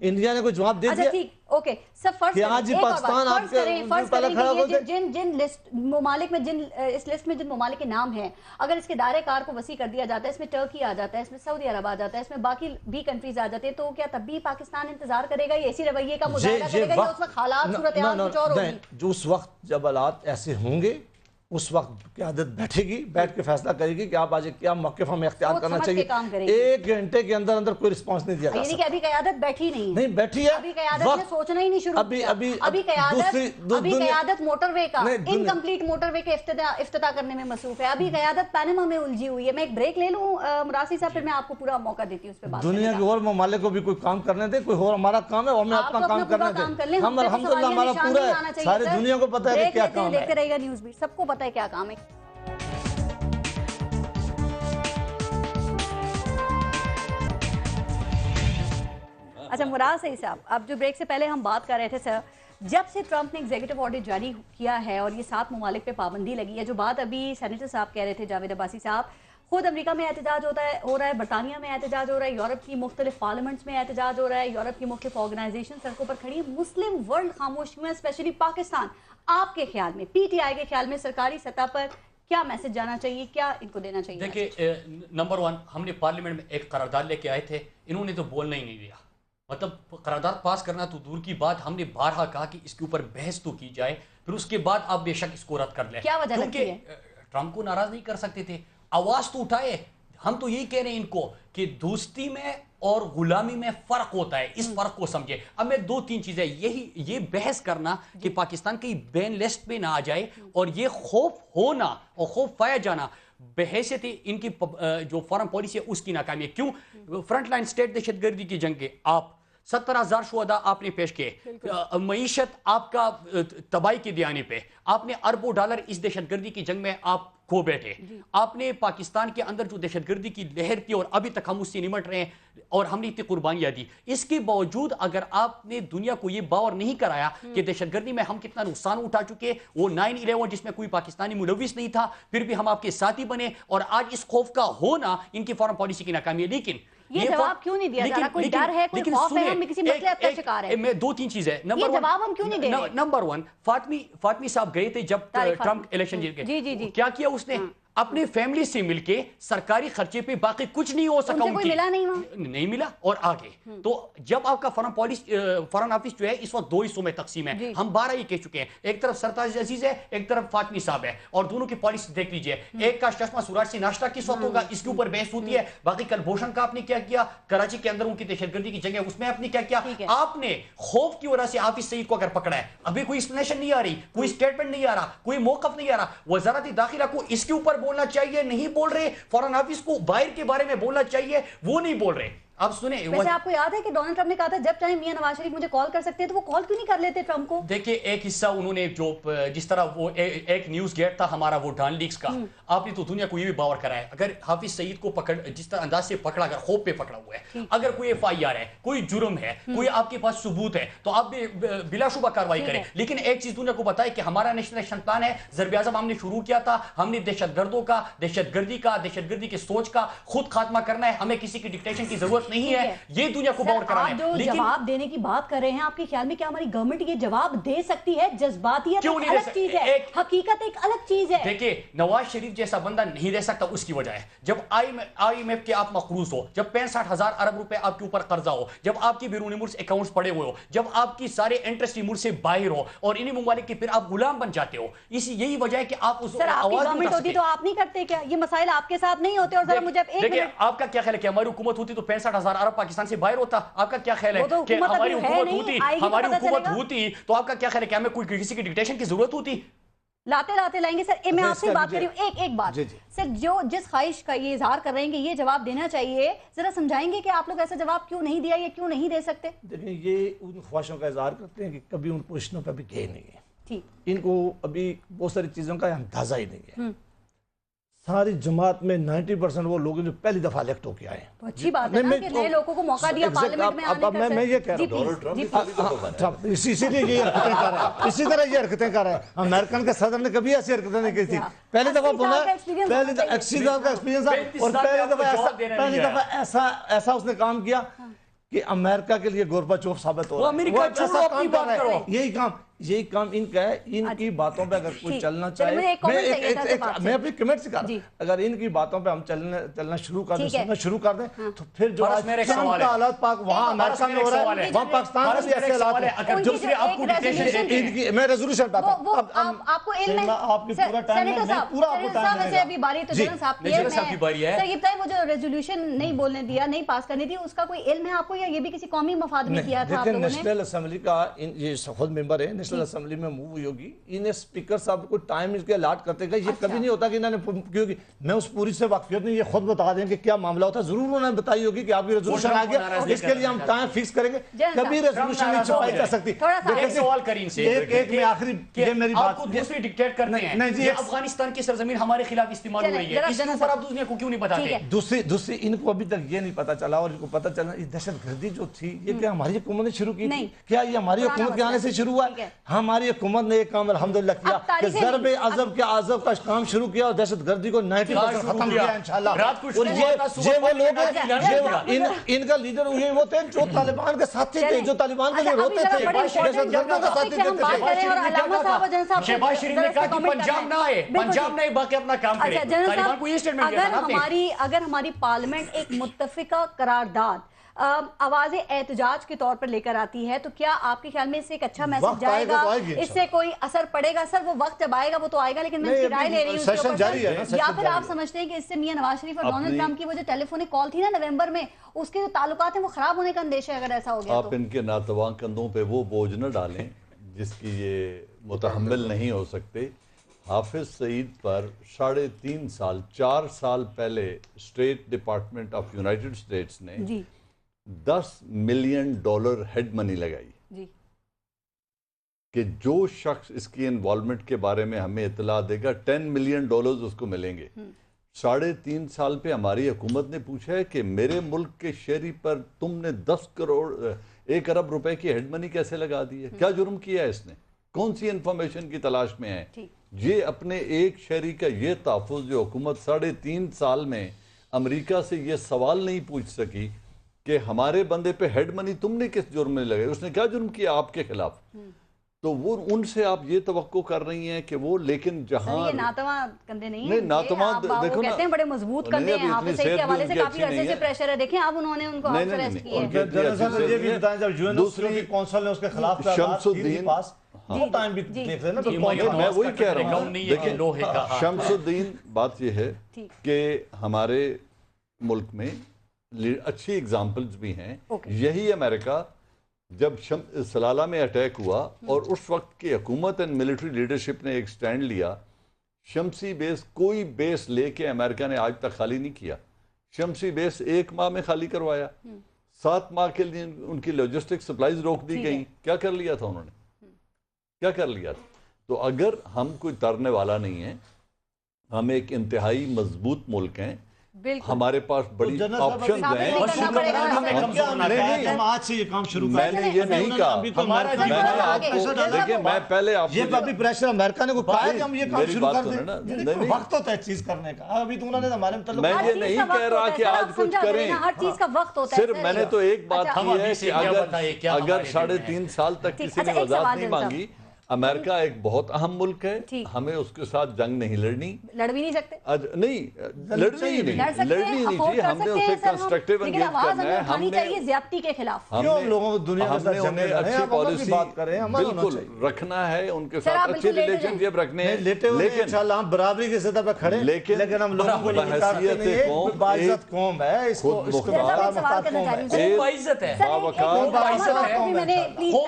Speaker 1: انڈیا نے کوئی جواب دے دیا.
Speaker 2: اوکے سر, فرض کریں جن ممالک میں اس لسٹ میں جن ممالک کے نام ہیں, اگر اس کے دائرہ کار کو وسیع کر دیا جاتا ہے, اس میں ٹرکی آ جاتا ہے, اس میں سعودی عرب آ جاتا ہے, اس میں باقی بھی کنٹریز آ جاتے ہیں, تو کیا تب بھی پاکستان انتظار کرے گا, یہ اسی رویے کا مظاہرہ کرے گا, یا اس وقت حالات صورتحال کچھ اور ہوگی؟
Speaker 1: جو اس وقت جب حالات ایسے ہوں گے اس وقت قیادت بیٹھے گی, بیٹھ کے فیصلہ کرے گی کہ آپ آج کیا موقف ہمیں اختیار کرنا چاہیے. 1 گھنٹے کے اندر اندر کوئی رسپانس نہیں دیا جا سکتا.
Speaker 2: یعنی کہ ابھی قیادت بیٹھی نہیں
Speaker 1: بیٹھی ہے,
Speaker 2: ابھی قیادت نے سوچنا ہی نہیں شروع کیا. ابھی قیادت موٹر وے کا, انکمپلیٹ موٹر وے کے افتتاح کرنے میں مصروف ہے. ابھی قیادت پینما میں الجھی ہوئی ہے. میں ایک بریک لے لوں مراسی صاحب, پھر میں آپ کو پورا موقع دیتی ہوں اس پہ بات.
Speaker 1: دنیا کے اور ممالک کو بھی کوئی کام کرنے دے, کوئی اور ہمارا کام ہے اور ہمیں اپنا کام کرنے دے. ہم الحمدللہ ہمارا پورا ہے, ساری دنیا کو پتہ ہے کہ کیا کام ہے.
Speaker 2: دیکھتے رہے گا نیوز بیٹ, سب کو پتہ ہے کیا کام ہے. اچھا مراد صحیح صاحب, اب جو بریک سے پہلے ہم بات کر رہے تھے سر, جب سے ٹرمپ نے ایگزیکٹو آرڈر جاری کیا ہے اور یہ 7 ممالک پہ پابندی لگی ہے, جو بات ابھی سینیٹر صاحب کہہ رہے تھے جاوید عباسی صاحب, خود امریکہ میں احتجاج ہو رہا ہے, برطانیہ میں احتجاج ہو رہا ہے, یورپ کی مختلف پارلیمنٹس میں احتجاج ہو رہا ہے, یورپ کی مختلف آرگنائزیشن سڑکوں پر کھڑی ہے, مسلم ورلڈ خاموش ہوئے, اسپیشلی پاکستان. آپ کے خیال میں, پی ٹی آئی کے خیال میں سرکاری سطح پر کیا میسج جانا چاہیے, کیا ان کو دینا چاہیے؟
Speaker 3: دیکھیں, نمبر 1, ہم نے پارلیمنٹ میں ایک قرارداد لے کے آئے تھے, انہوں نے تو بولنا ہی نہیں دیا. مطلب قرارداد پاس کرنا تو دور کی بات, ہم نے بارہا کہا کہ اس کے اوپر بحث تو کی جائے, پھر اس کے بعد آپ بے شک اس کو رد کر لیں.
Speaker 2: کیا وجہ لگتی ہے؟
Speaker 3: ٹرمپ کو ناراض نہیں کر سکتے تھے, آواز تو اٹھائے. ہم تو یہی کہہ رہے ہیں ان کو کہ دوستی میں اور غلامی میں فرق ہوتا ہے, اس فرق کو سمجھے. اب میں 2-3 چیزیں, یہ بحث کرنا کہ پاکستان کی بین لسٹ پہ نہ آ جائے, اور یہ خوف ہونا اور خوف پایا جانا بحیثیت ان کی جو فارن پالیسی ہے اس کی ناکامی ہے. کیوں؟ فرنٹ لائن سٹیٹ دہشت گردی کی جنگ کے آپ 70,000 شہداء آپ نے پیش کیے, معیشت آپ کا تباہی کے دیانے پہ, آپ نے اربوں ڈالر اس دہشت گردی کی جنگ میں آپ کھو بیٹھے. آپ نے پاکستان کے اندر جو دہشت گردی کی لہر تھی اور ابھی تک ہم اس سے نمٹ رہے ہیں اور ہم نے اتنی قربانیاں دی, اس کے باوجود اگر آپ نے دنیا کو یہ باور نہیں کرایا کہ دہشت گردی میں ہم کتنا نقصان اٹھا چکے, وہ 9/11 جس میں کوئی پاکستانی ملوث نہیں تھا, پھر بھی ہم آپ کے ساتھی بنے, اور آج اس خوف کا ہونا ان کی فارن پالیسی کی ناکامی ہے. لیکن
Speaker 2: یہ جواب کیوں نہیں دیا جا رہا؟ کوئی ڈر ہے, کوئی خوف ہے, ہم کسی مسئلے کا شکار ہیں؟
Speaker 3: میں 2-3 چیزیں.
Speaker 2: یہ جواب ہم کیوں نہیں دے رہے؟
Speaker 3: نمبر 1, فاطمی صاحب گئے تھے جب ٹرمپ الیکشن جیت گئے, کیا کیا اس نے؟ اپنے فیملی سے مل کے سرکاری خرچے پہ باقی کچھ نہیں ہو سکا,
Speaker 2: کوئی ملا
Speaker 3: نہیں ملا. اور آگے تو جب آپ کا فارن آفس جو ہے اس وقت 2 حصوں میں تقسیم ہے, ہم 12 ہی کہہ چکے ہیں, ایک طرف سرتاج عزیز ہے, ایک طرف فاطمی صاحب ہے, اور دونوں کی پالیسی دیکھ لیجئے. ایک کا چشمہ سوراج سے ناشتہ کس وقت ہوگا, اس کے اوپر بحث ہوتی ہے. باقی کل بھوشن کا آپ نے کیا کیا, کراچی کے اندر ان کی دہشت گردی کی جنگ ہے اس میں آپ نے کیا کیا. آپ نے خوف کی وجہ سے حافظ سعید کو اگر پکڑا ہے, ابھی کوئی ایکسپلینیشن نہیں آ رہی, کوئی اسٹیٹمنٹ نہیں آ رہا, کوئی موقف نہیں آ رہا. وزارت داخلہ کو اس کے اوپر بولنا چاہیے, نہیں بول رہے. فارن آفس کو باہر کے بارے میں بولنا چاہیے, وہ نہیں بول رہے. اب سنیں,
Speaker 2: ویسے آپ کو یاد ہے کہ ڈونلڈ ٹرمپ نے کہا تھا جب چاہے میاں نواز شریف مجھے کال کر سکتے ہیں, تو وہ کال کیوں نہیں کر لیتے ٹرمپ کو؟
Speaker 3: دیکھیں, ایک حصہ انہوں نے جو جس طرح وہ ایک نیوز گیٹ تھا ہمارا وہ ڈان لیکس کا, آپ نے تو دنیا کو یہ بھی باور کرا ہے. اگر حافظ سعید کو پکڑ جس طرح انداز سے پکڑا, اگر خوف پہ پکڑا ہوا ہے, اگر کوئی FIR ہے, کوئی جرم ہے, کوئی آپ کے پاس ثبوت ہے, تو آپ بھی بلا شبہ کاروائی کریں. لیکن ایک چیز دنیا کو بتائے کہ ہمارا نیشنل ایکشن پلان ہے, ضرب اعظم ہم نے شروع کیا تھا, ہم نے دہشت گردوں کا, دہشت گردی کی سوچ کا خود خاتمہ کرنا ہے. ہمیں کسی کی ڈکٹیشن کی ضرورت نہیں ہے, یہ دنیا کو باور کرانا ہے.
Speaker 2: جو جواب دینے کی بات کر رہے ہیں, آپ کے خیال میں کیا ہماری گورنمنٹ یہ جواب دے سکتی ہے؟ جذباتیت ایک الگ چیز ہے, حقیقت ایک الگ چیز ہے.
Speaker 3: دیکھیں, نواز شریف جیسا بندہ نہیں رہ سکتا, اس کی وجہ ہے جب IMF کے آپ مقروض ہو, جب 65,000 ارب روپے آپ کے اوپر قرضہ ہو, جب آپ کی بیرونی ملک اکاؤنٹس پڑے ہوئے ہو, جب آپ کی سارے انٹرسٹ ملک سے باہر ہو, اور انہی ممالک کے پھر آپ غلام بن جاتے ہو. یہی وجہ ہے کہ آپ اس
Speaker 2: آواز نہیں اٹھا سکتے. تو آپ نہیں کرتے کیا یہ مسائل آپ کے ساتھ نہیں ہوتے؟ اور ذرا مجھے
Speaker 3: دیکھیں, آپ کا کیا خیال ہے کہ ہماری حکومت ہوتی تو 65,000 ارب پاکستان سے باہر ہوتا؟ آپ کا کیا خیال ہے کہ ہماری حکومت ہوتی تو آپ کا کیا خیال ہے کہ ہمیں کوئی کسی کی ڈکٹیشن کی ضرورت ہوتی؟
Speaker 2: لاتے لائیں گے. سر میں آپ سے بات کر رہی ہوں, ایک بات سر, جو جس خواہش کا یہ اظہار کر رہے ہیں کہ یہ جواب دینا چاہیے, ذرا سمجھائیں گے کہ آپ لوگ ایسا جواب کیوں نہیں دیا, یہ کیوں نہیں دے سکتے؟
Speaker 1: دیکھیں, یہ ان خواہشوں کا اظہار کرتے ہیں کہ کبھی ان پوزیشنوں پہ بھی گئے نہیں ہیں. ان کو ابھی بہت ساری چیزوں کا اندازہ ہی نہیں ہے. ساری جماعت میں 90% وہ لوگ جو پہلی دفعہ الیکٹ ہو کے آئے
Speaker 2: تو اچھی بات ہے نا کہ نئے لوگوں کو موقع دیا پارلیمنٹ میں آنے کا.
Speaker 1: میں یہ کہہ رہا ہوں اسی لیے یہ حرکتیں کر رہے ہیں, اسی طرح یہ حرکتیں کر رہے ہیں. امریکن کے صدر نے کبھی ایسی حرکتیں نہیں کی تھی. پہلی دفعہ بنا, پہلی دفعہ ایکسیڈنٹ کا ایکسپیرینس تھا, اور پہلی دفعہ ایسا اس نے کام کیا کہ امریکہ کے لیے گورباچوف ثابت ہو رہا ہے. وہ ایسا کام کر رہا ہے. یہی کام ان کا ہے. ان کی باتوں پہ اگر کوئی چلنا چاہے, میں اپنی کمنٹ سے کہا, اگر ان کی باتوں پہ ہم چلنا شروع کر دیں, سننا شروع کر دیں, تو پھر جو حالات وہاں امریکہ میں ہو رہا ہے, وہاں پاکستان میں بھی ایسے حالات ہیں. میں ریزولوشن پہ آتا ہوں.
Speaker 2: آپ کو علم ہے
Speaker 1: آپ کی پورا ٹائم ہے, میں پورا آپ کو ٹائم
Speaker 2: ویسے ابھی باری تو جنرل صاحب کی ہے. سر یہ بتائیں, وہ جو ریزولوشن نہیں بولنے دیا, نہیں پاس کرنی تھی, اس کا کوئی علم ہے آپ کو, یا یہ بھی کسی قومی مفاد میں کیا تھا آپ لوگوں نے؟
Speaker 1: نیشنل اسمبلی کا یہ خود ممبر ہے, نیشنل اسمبلی میں موو ہوئی ہوگی. انہیں اسپیکر صاحب کو ٹائم اس کے الاٹ کرتے گا. یہ کبھی نہیں ہوتا کہ انہوں نے, کیونکہ میں اس پوری سے واقفیت نہیں, یہ خود بتا دیں کہ کیا معاملہ ہوتا ہے. ضرور انہوں نے بتائی ہوگی کہ آپ کی ریزولوشن آ گیا, اس کے لیے ہم ٹائم فکس کریں گے. کبھی ریزولوشن نہیں چھپائی جا سکتی.
Speaker 3: ایک سوال کریں سے,
Speaker 1: ایک میں آخری, یہ میری بات,
Speaker 3: آپ کو دوسری ڈکٹیٹ کرتے ہیں, یہ افغانستان کی سرزمین ہمارے خلاف استعمال ہو رہی ہے, اس پر آپ دنیا کو کیوں نہیں بتاتے؟
Speaker 1: دوسری ان کو ابھی تک یہ نہیں پتا چلا, اور ان کو پتا چلا یہ دہشت گردی جو تھی, یہ کیا ہماری حکومت نے شروع کی تھی؟ کیا یہ ہماری حکومت کے آنے سے شروع ہوا ہے؟ ہماری حکومت نے ایک کام الحمدللہ کیا کہ ضرب عذب کے عذب کا کام شروع کیا, اور دہشت گردی کو 90% ختم کیا انشاءاللہ. اور یہ وہ لوگ ہیں, ان کا لیڈر وہ تھے جو طالبان کے ساتھی تھے, جو طالبان کے لیے روتے تھے, دہشت گردوں کا ساتھی دیتے تھے.
Speaker 3: شہباز شریف نے کہا کہ پنجاب نہ آئے, پنجاب نہیں, باقی اپنا کام کرے. طالبان کو یہ سٹیٹمنٹ دیا تھا.
Speaker 2: اگر ہماری پارلیمنٹ ایک متفقہ قرارداد آواز احتجاج کے طور پر لے کر آتی ہے, تو کیا آپ کے خیال میں اس سے ایک اچھا میسج جائے گا, اس سے کوئی اثر پڑے گا؟ سر وہ وقت جب آئے گا وہ تو آئے گا, لیکن میں اس کی رائے لے رہی ہوں, یا پھر آپ سمجھتے ہیں کہ اس سے میاں نواز شریف اور ڈونلڈ ٹرمپ کی وہ جو ٹیلی فونک کال تھی نا نومبر میں, اس کے جو تعلقات ہیں وہ خراب ہونے کا اندیشہ ہے اگر ایسا ہو گیا؟
Speaker 4: آپ ان کے ناتواں کندھوں پہ وہ بوجھ نہ ڈالیں جس کی یہ متحمل نہیں ہو سکتے. حافظ سعید پر 3.5 سال 4 سال پہلے state department of United States نے $10 ملین ہیڈ منی لگائی کہ جو شخص اس کی انوالومنٹ کے بارے میں ہمیں اطلاع دے گا $10 ملین اس کو ملیں گے. 3.5 سال پہ ہماری حکومت نے پوچھا ہے کہ میرے ملک کے شہری پر تم نے 1 ارب روپے کی ہیڈ منی کیسے لگا دی ہے؟ کیا جرم کیا ہے اس نے؟ کون سی انفارمیشن کی تلاش میں ہے؟ یہ اپنے ایک شہری کا یہ تحفظ جو حکومت 3.5 سال میں امریکہ سے یہ سوال نہیں پوچھ سکی کہ ہمارے بندے پہ ہیڈ منی تم نے کس جرم میں لگائی, اس نے کیا جرم کیا آپ کے خلاف؟ تو وہ ان سے آپ یہ توقع کر رہی ہیں کہ وہ, لیکن جہاں
Speaker 2: یہ ناتواں کندھے نہیں
Speaker 4: ہیں, ناتواں دیکھو نا,
Speaker 2: کہتے ہیں بڑے مضبوط کندھے ہیں, آپ صحیح کے حوالے سے کافی عرصے سے پریشر ہے. دیکھیں اب انہوں نے ان کو ہاؤس ارسٹ کیا ہے.
Speaker 1: یہ بھی بتائیں جب یو این کونسل نے اس کے خلاف
Speaker 4: شمس الدین, میں وہی کہہ رہا ہوں, دیکھیں شمس الدین, بات یہ ہے کہ ہمارے ملک میں اچھی اگزامپلز بھی ہیں. یہی امریکہ جب سلالہ میں اٹیک ہوا اور اس وقت کی حکومت اینڈ ملٹری لیڈرشپ نے ایک سٹینڈ لیا, شمسی بیس کوئی بیس لے کے امریکہ نے آج تک خالی نہیں کیا. شمسی بیس 1 ماہ میں خالی کروایا, 7 ماہ کے لیے ان کی لاجسٹک سپلائز روک دی گئی. کیا کر لیا تھا انہوں نے, کیا کر لیا تھا؟ تو اگر ہم کوئی ترنے والا نہیں ہے, ہم ایک انتہائی مضبوط ملک ہیں, ہمارے پاس بڑی آپشنز ہیں.
Speaker 1: آج سے یہ کام شروع
Speaker 4: میں نے یہ نہیں کہا, میں نے آپ کو دیکھیں, میں پہلے آپ
Speaker 1: یہ ابھی پریشر امریکہ نے کو کہا کہ ہم یہ کام شروع کر دیں, وقت ہوتا ہے چیز کرنے کا. ابھی تو انہوں نے ہمارے متعلق,
Speaker 4: میں یہ نہیں کہہ رہا کہ آج کچھ کریں,
Speaker 2: ہر چیز کا وقت ہوتا ہے.
Speaker 4: صرف میں نے تو ایک بات کی ہے کہ اگر 3.5 سال تک کسی نے وضاحت نہیں مانگی, امریکہ ایک بہت اہم ملک ہے, ہمیں اس کے ساتھ جنگ نہیں لڑنی.
Speaker 2: لڑ بھی نہیں سکتے,
Speaker 4: نہیں لڑنی ہی نہیں, لڑنی نہیں چاہیے. ہم نے اسے کنسٹرکٹیو انگیج کرنا ہے. ہم نے
Speaker 2: زیادتی کے خلاف
Speaker 4: ہم نے انہیں اچھی پالیسی بالکل رکھنا ہے, ان کے ساتھ اچھے ریلیشن شپ رکھنے ہیں, لیکن
Speaker 1: انشاءاللہ ہم برابری کی سطح پہ کھڑے, لیکن ہم لوگوں کو
Speaker 4: بحیثیت قوم
Speaker 1: باعزت قوم ہے, اس کو
Speaker 3: باعزت ہے, قوم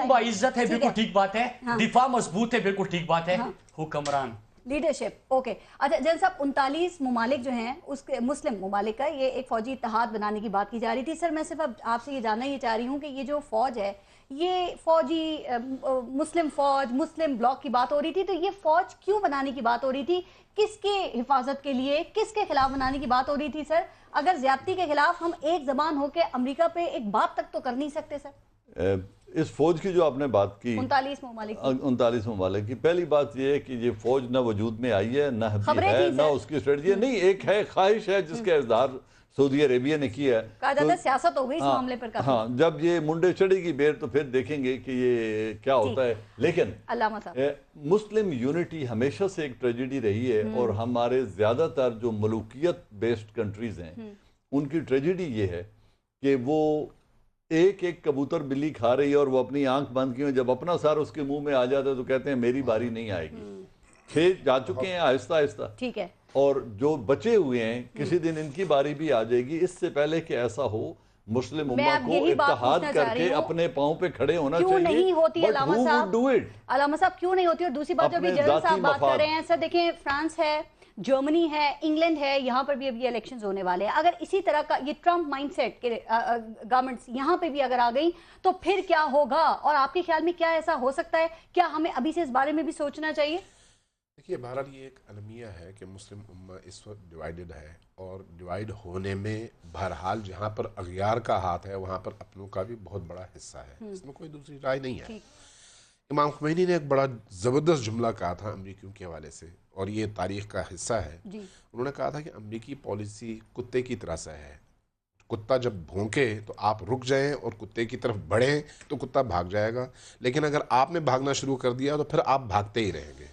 Speaker 3: باعزت ہے, بالکل ٹھیک بات ہے. دفاع مضبوط ہے, بالکل ٹھیک بات ہے. حکمران
Speaker 2: لیڈرشپ، اوکے. اچھا جن صاحب 39 ممالک جو ہیں اس کے مسلم ممالک کا یہ ایک فوجی اتحاد بنانے کی بات کی جا رہی تھی. سر میں صرف اب آپ سے یہ جاننا یہ چاہ رہی ہوں کہ یہ جو فوج ہے یہ فوجی مسلم فوج مسلم بلاک کی بات ہو رہی تھی، تو یہ فوج کیوں بنانے کی بات ہو رہی تھی؟ کس کے حفاظت کے لیے، کس کے خلاف بنانے کی بات ہو رہی تھی سر؟ اگر زیادتی کے خلاف ہم ایک زبان ہو کے امریکہ پہ ایک بات تک تو کر نہیں سکتے سر؟
Speaker 4: اس فوج کی جو آپ نے بات کی
Speaker 2: 39
Speaker 4: ممالک کی، پہلی بات یہ ہے کہ یہ فوج نہ وجود میں آئی ہے، نہ ہے، نہ اس کی اسٹریٹجی ہے. نہیں، ایک ہے خواہش ہے جس کا اظہار سعودی عربیہ نے کیا ہے.
Speaker 2: کہا جاتا ہے سیاست ہو گئی اس معاملے پر.
Speaker 4: ہاں، جب یہ منڈے چڑھے گی بیر تو پھر دیکھیں گے کہ یہ کیا ہوتا ہے. لیکن مسلم یونٹی ہمیشہ سے ایک ٹریجڈی رہی ہے، اور ہمارے زیادہ تر جو ملوکیت بیسڈ کنٹریز ہیں ان کی ٹریجڈی یہ ہے کہ وہ ایک ایک کبوتر بلی کھا رہی ہے اور وہ اپنی آنکھ بند کی ہوئی، جب اپنا سار اس کے منہ میں آ جاتا ہے تو کہتے ہیں میری باری نہیں آئے گی. کھیت جا چکے ہیں آہستہ آہستہ،
Speaker 2: ٹھیک ہے،
Speaker 4: اور جو بچے ہوئے ہیں کسی دن ان کی باری بھی آ جائے گی. اس سے پہلے کہ ایسا ہو مسلم امہ کو اتحاد کر کے اپنے پاؤں پہ کھڑے ہونا چاہیے.
Speaker 2: کیوں نہیں ہوتی علامہ صاحب کیوں نہیں ہوتی؟ اور دوسری بات جو ابھی جنرل صاحب بات کر رہے ہیں سر، دیکھیں فرانس ہے، جرمنی ہے، انگلینڈ ہے، یہاں پر بھی اب یہ الیکشنز ہونے والے ہیں. اگر اسی طرح کا یہ ٹرمپ مائنڈ سیٹ کے گورنمنٹس یہاں پہ بھی اگر آ گئی تو پھر کیا ہوگا؟ اور آپ کے خیال میں کیا ایسا ہو سکتا ہے؟ کیا ہمیں ابھی سے اس بارے میں بھی سوچنا چاہیے؟
Speaker 5: دیکھیے بہرحال یہ ایک المیہ ہے کہ مسلم امہ اس وقت ڈیوائیڈڈ ہے، اور ڈیوائیڈ ہونے میں بہرحال جہاں پر اغیار کا ہاتھ ہے وہاں پر اپنوں کا بھی بہت بڑا حصہ ہے، اس میں کوئی دوسری رائے نہیں ہے. امام خمینی نے ایک بڑا زبردست جملہ کہا تھا امریکیوں کے حوالے سے، اور یہ تاریخ کا حصہ ہے. انہوں نے کہا تھا کہ امریکی پالیسی کتے کی طرح سے ہے. کتا جب بھونکے تو آپ رک جائیں اور کتے کی طرف بڑھیں تو کتا بھاگ جائے گا، لیکن اگر آپ نے بھاگنا شروع کر دیا تو پھر آپ بھاگتے ہی رہیں گے.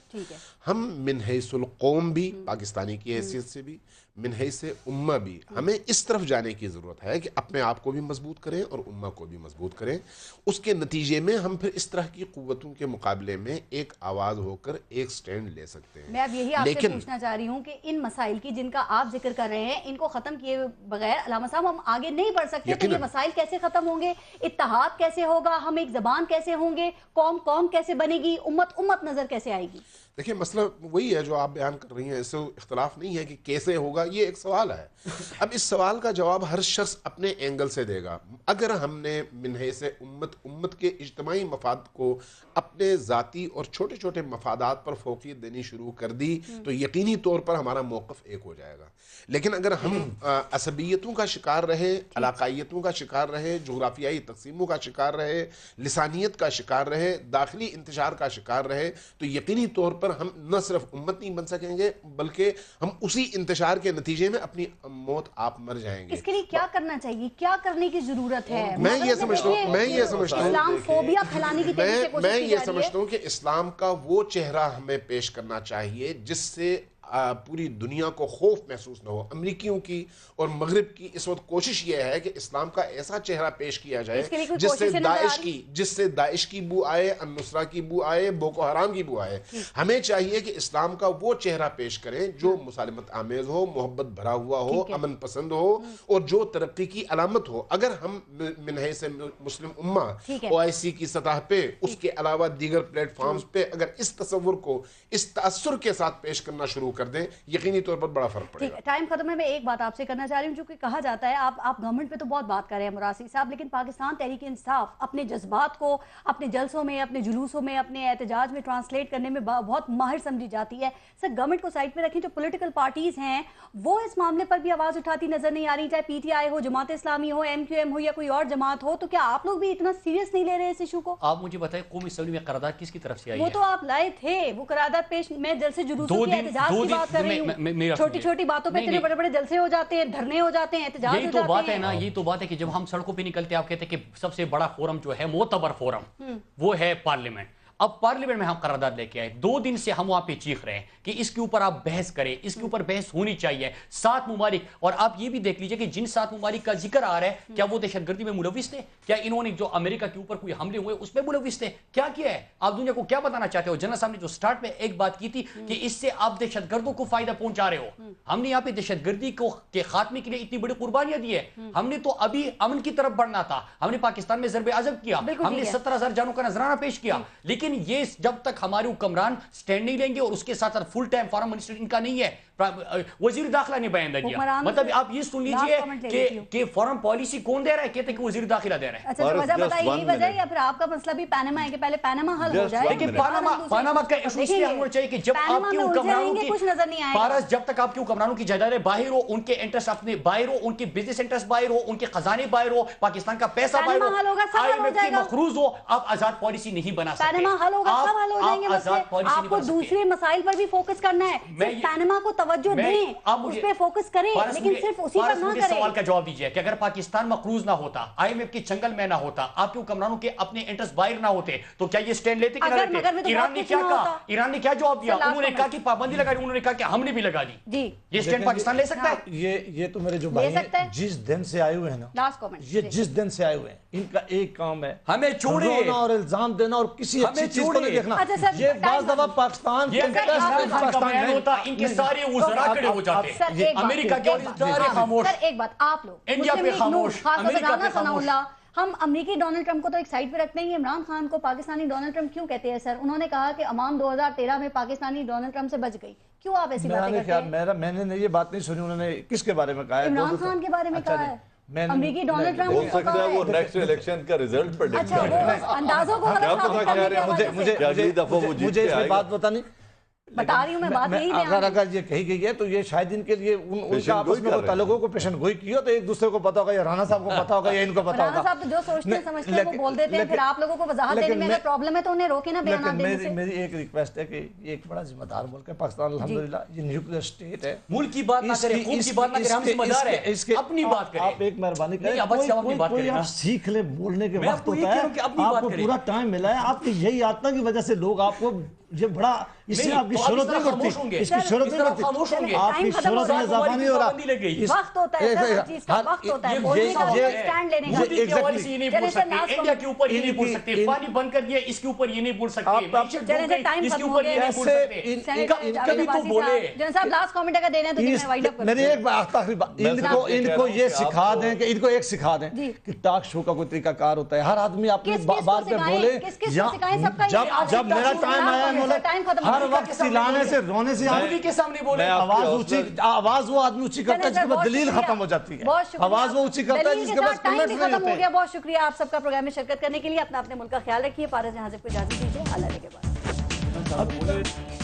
Speaker 5: ہم من حیث القوم بھی، پاکستانی کی حیثیت سے بھی، من حیث امہ بھی، ہمیں اس طرف جانے کی ضرورت ہے کہ اپنے آپ کو بھی مضبوط کریں اور امہ کو بھی مضبوط کریں. اس کے نتیجے میں ہم پھر اس طرح کی قوتوں کے مقابلے میں ایک آواز ہو کر ایک سٹینڈ لے سکتے ہیں.
Speaker 2: میں اب یہی آپ سے پوچھنا چاہ رہی ہوں کہ ان مسائل کی جن کا آپ ذکر کر رہے ہیں ان کو ختم کیے بغیر علامہ صاحب ہم آگے نہیں بڑھ سکتے. تو یہ مسائل کیسے ختم ہوں گے؟ اتحاد کیسے ہوگا؟ ہم ایک زبان کیسے ہوں گے؟ قوم کیسے بنے گی؟ امت نظر کیسے آئے گی؟
Speaker 5: دیکھیں مسئلہ وہی ہے جو آپ بیان کر رہی ہیں، اس سے اختلاف نہیں ہے کہ کیسے ہوگا، یہ ایک سوال ہے. اب اس سوال کا جواب ہر شخص اپنے اینگل سے دے گا. اگر ہم نے من حیث امت کے اجتماعی مفاد کو اپنے ذاتی اور چھوٹے چھوٹے مفادات پر فوقیت دینی شروع کر دی تو یقینی طور پر ہمارا موقف ایک ہو جائے گا. لیکن اگر ہم عصبیتوں کا شکار رہے، علاقائیتوں کا شکار رہے، جغرافیائی تقسیموں کا شکار رہے، لسانیت کا شکار رہے، داخلی انتشار کا شکار رہے، تو یقینی طور پر ہم نہ صرف امت نہیں بن سکیں گے بلکہ ہم اسی انتشار کے نتیجے میں اپنی موت آپ مر جائیں گے.
Speaker 2: اس کے لیے کیا کرنا چاہیے؟ کیا کرنے کی ضرورت ہے؟
Speaker 5: میں یہ سمجھتا ہوں کہ اسلام کا وہ چہرہ ہمیں پیش کرنا چاہیے جس سے پوری دنیا کو خوف محسوس نہ ہو. امریکیوں کی اور مغرب کی اس وقت کوشش یہ ہے کہ اسلام کا ایسا چہرہ پیش کیا جائے جس سے داعش کی بو آئے، النصرہ کی بو آئے، بوکو حرام کی بو آئے. ہمیں چاہیے کہ اسلام کا وہ چہرہ پیش کریں جو مسالمت آمیز ہو، محبت بھرا ہوا ہو، امن پسند ہو، اور جو ترقی کی علامت ہو. اگر ہم من حیث مسلم امہ OIC کی سطح پہ، اس کے علاوہ دیگر پلیٹ فارمز پہ اگر اس تصور کو اس تاثر کے ساتھ پیش کرنا شروع کر دیں، یقینی طور پر بڑا فرق پڑے گا.
Speaker 2: ٹائم ختم ہے. میں ایک بات آپ سے کرنا چاہ رہی ہوں، جو کہ کہا جاتا ہے آپ گورنمنٹ پہ تو بہت بات کر رہے ہیں مراسی صاحب، لیکن پاکستان تحریک انصاف اپنے جذبات کو اپنے جلسوں میں، اپنے جلوسوں میں، اپنے احتجاج میں ٹرانسلیٹ کرنے میں بہت ماہر سمجھی جاتی ہے. سر گورنمنٹ کو سائڈ پہ رکھیں، جو پولیٹیکل پارٹیز ہیں وہ اس معاملے پر بھی آواز اٹھاتی نظر نہیں آ رہی، چاہے PTI ہو، جماعت اسلامی ہو، MQM ہو یا کوئی اور جماعت ہو. تو کیا آپ لوگ بھی اتنا سیریس نہیں لے رہے اس ایشو کو؟
Speaker 3: آپ مجھے بتائیں قومی اسمبلی میں قرارداد کس کی طرف سے آئی ہے؟
Speaker 2: وہ تو آپ لائے تھے، وہ قرارداد پیش، میں جلسے جلوسوں کے احتجاج کی بات کر رہی ہوں. چھوٹی چھوٹی باتوں پہ اتنے بڑے بڑے جلسے ہو جاتے ہیں، دھرنے ہو جاتے ہیں، احتجاج ہو جاتے ہیں.
Speaker 3: یہی تو بات ہے نا، یہی تو بات ہے کہ جب ہم سڑکوں پہ نکلتے ہیں آپ کہتے ہیں کہ سب سے بڑا فورم جو ہے معتبر فورم وہ ہے پارلیمنٹ. اب پارلیمنٹ میں ہم قرارداد لے کے آئے، 2 دن سے ہم وہاں پہ چیخ رہے ہیں کہ اس کے اوپر آپ بحث کریں، اس کے اوپر بحث ہونی چاہیے. 7 ممالک، اور آپ یہ بھی دیکھ لیجئے کہ جن 7 ممالک کا ذکر آ رہا ہے کیا وہ دہشت گردی میں ملوث تھے؟ کیا انہوں نے جو امریکہ کے اوپر کوئی حملے ہوئے اس میں ملوث تھے؟ کیا ہے؟ آپ دنیا کو کیا بتانا چاہتے ہو؟ جنرل صاحب نے جو سٹارٹ میں ایک بات کی تھی کہ اس سے آپ دہشت گردوں کو فائدہ پہنچا رہے ہو. ہم نے یہاں پہ دہشت گردی کے خاتمے کے لیے اتنی بڑی قربانیاں دی ہے. ہم نے تو ابھی امن کی طرف بڑھنا تھا، ہم نے پاکستان میں ضرب عضب کیا، ہم نے 17,000 جانوں کا نذرانہ پیش کیا، لیکن لیکن یہ جب تک ہمارے حکمران سٹینڈ نہیں لیں گے، اور اس کے ساتھ فل ٹائم فارم منسٹر ان کا نہیں ہے، وزیر داخلہ نے بیان دیا، مطلب آپ یہ سن لیجئے کہ فارم پالیسی کون دے رہا ہے، کہتے ہیں کہ وزیر داخلہ دے رہا ہے۔
Speaker 2: اچھا وجہ بتائیے، یہی وجہ ہے یا پھر آپ کا مسئلہ بھی پاناما ہے کہ پہلے پاناما حل ہو جائے؟
Speaker 3: لیکن پاناما کا ایشو اس لیے ہونا چاہیے کہ جب آپ کے حکمرانوں کی
Speaker 2: کچھ نظر نہیں آئے
Speaker 3: پارس، جب تک آپ کے حکمرانوں کی جائیدادیں باہر ہو، ان کے انٹرسٹ اپنے باہر ہو، ان کے بزنس انٹرسٹ باہر ہو، ان کے خزانے باہر ہو، پاکستان کا پیسہ باہر ہو، IMF کے مخروض ہو، آپ آزاد پالیسی نہیں بنا سکتے۔
Speaker 2: پاناما حل ہوگا، سب حل ہو جائیں گے مسئلے۔ آپ کو دوسرے مسائل پر بھی فوکس کرنا ہے، صرف پاناما کو توجہ دیں، اس پہ فوکس کریں، لیکن صرف اسی پر نہ کریں۔
Speaker 3: سوال کا جواب دیجئے کہ اگر پاکستان مقروض نہ ہوتا، IMF کے چنگل میں نہ ہوتا، آپ کے حکمرانوں کے اپنے انٹرسٹ باہر نہ ہوتے، تو کیا یہ سٹینڈ لیتے کہ نہ لیتے؟ ایران نے کیا کہا؟ ایران نے کیا جواب دیا؟ انہوں نے کہا کہ پابندی لگا دی، انہوں نے کہا کہ ہم نے بھی لگا دی۔ یہ سٹینڈ پاکستان لے سکتا ہے؟
Speaker 1: یہ تو میرے جو بھائی ہیں جس دن سے آئے ہوئے ہیں نا، یہ جس دن سے آئے ہوئے ہیں، ان کا ایک کام ہے
Speaker 3: ہمیں چھوڑے
Speaker 1: اور الزام دینا اور کسی اچھی چیز کو نہیں دیکھنا۔ یہ بعض دفعہ پاکستان کے
Speaker 3: ان کے سارے وزراء کھڑے ہو جاتے، امریکہ کے سارے خاموش،
Speaker 2: ایک بات آپ لوگ
Speaker 3: انڈیا پہ خاموش، امریکہ پہ خاموش۔
Speaker 2: ہم امریکی ڈونلڈ ٹرمپ کو تو ایک سائڈ پہ رکھتے ہیں، عمران خان کو پاکستانی ڈونلڈ ٹرمپ کیوں کہتے ہیں سر؟ انہوں نے کہا کہ عوام 2013 میں پاکستانی ڈونلڈ ٹرمپ سے بچ گئی، کیوں آپ ایسی باتیں کرتے ہیں؟
Speaker 1: میں نے یہ بات نہیں سنی، انہوں نے کس کے بارے میں کہا ہے؟
Speaker 2: عمران خان کے بارے میں کہا ہے، امریکی ڈونلڈ ٹرمپ
Speaker 4: ہو سکتا ہے وہ نیکسٹ الیکشن کا ریزلٹ پہ
Speaker 2: اچھا وہ اندازوں کو
Speaker 1: مجھے اس میں بات بتانی
Speaker 2: بتا رہی ہوں میں بات یہی
Speaker 1: اگر یہ کہی گئی ہے تو یہ شاید ان کے لیے ان کا آپس میں تعلقوں کو پیشن گوئی کی ہو تو ایک دوسرے کو پتا ہوگا، یا رانا صاحب کو پتا ہوگا، یا ان کو پتا ہوگا۔
Speaker 2: رانا صاحب تو جو سوچتے ہیں سمجھتے ہیں وہ بول دیتے ہیں، پھر آپ لوگوں کو وضاحت دینے میں اگر پرابلم ہے تو انہیں روکے نا بیانات دینے سے۔
Speaker 1: میری ایک ریکویسٹ ہے کہ یہ ایک بڑا ذمہ دار ملک ہے پاکستان، الحمدللہ یہ نیوکلیئر اسٹیٹ ہے،
Speaker 3: ملک کی بات نہ کریں، قوم کی بات نہ کریں، ہم ذمہ دار ہیں، اپنی بات کریں۔
Speaker 1: آپ ایک مہربانی کریں، کوئی آپ سیکھ لیں، بولنے کے وقت ہوتا ہے، آپ کو پورا ٹائم ملا ہے، آپ کی یہی عادتوں کی وجہ سے لوگ آپ کو یہ بڑا اس سے آپ کی شہرت نہیں بڑھتی، اس کی شہرت نہیں بڑھتی، آپ کی شہرت میں اضافہ نہیں ہو رہا۔
Speaker 2: وقت ہوتا ہے ہر چیز کا، وقت ہوتا ہے بولنے کا، اسٹینڈ لینے کا۔
Speaker 3: مودی کے حوالے سے یہ نہیں بول سکتے، انڈیا کے اوپر یہ نہیں بول سکتے، پانی بند کر دیا اس کے اوپر یہ نہیں بول سکتے، اس کے اوپر یہ نہیں بول سکتے، کبھی تو بولے۔
Speaker 2: جنرل صاحب لاسٹ کامنٹ اگر دینا ہے تو میں وائنڈ اپ کروں۔
Speaker 1: میری ایک بات آخری بات، ان کو یہ سکھا دیں کہ ان کو ایک سکھا دیں کہ ٹاک شو کا کوئی طریقہ کار ہوتا ہے، ہر آدمی اپنی بات پہ بولے۔ جب میرا ٹائم آیا ہے، ہر وقت چلانے سے رونے سے
Speaker 3: کے سامنے بولے،
Speaker 1: آواز وہ آدمی اونچی کرتا ہے جس کے بعد دلیل ختم ہو جاتی ہے، آواز وہ اونچی کرتا ہے جس کے بعد
Speaker 2: ٹائم بھی ختم ہو گیا۔ بہت شکریہ آپ سب کا پروگرام میں شرکت کرنے کے لیے، اپنا اپنے ملک کا خیال رکھیے۔ پارس جہاں سے کوئی اجازت دیجیے، اللہ کے بعد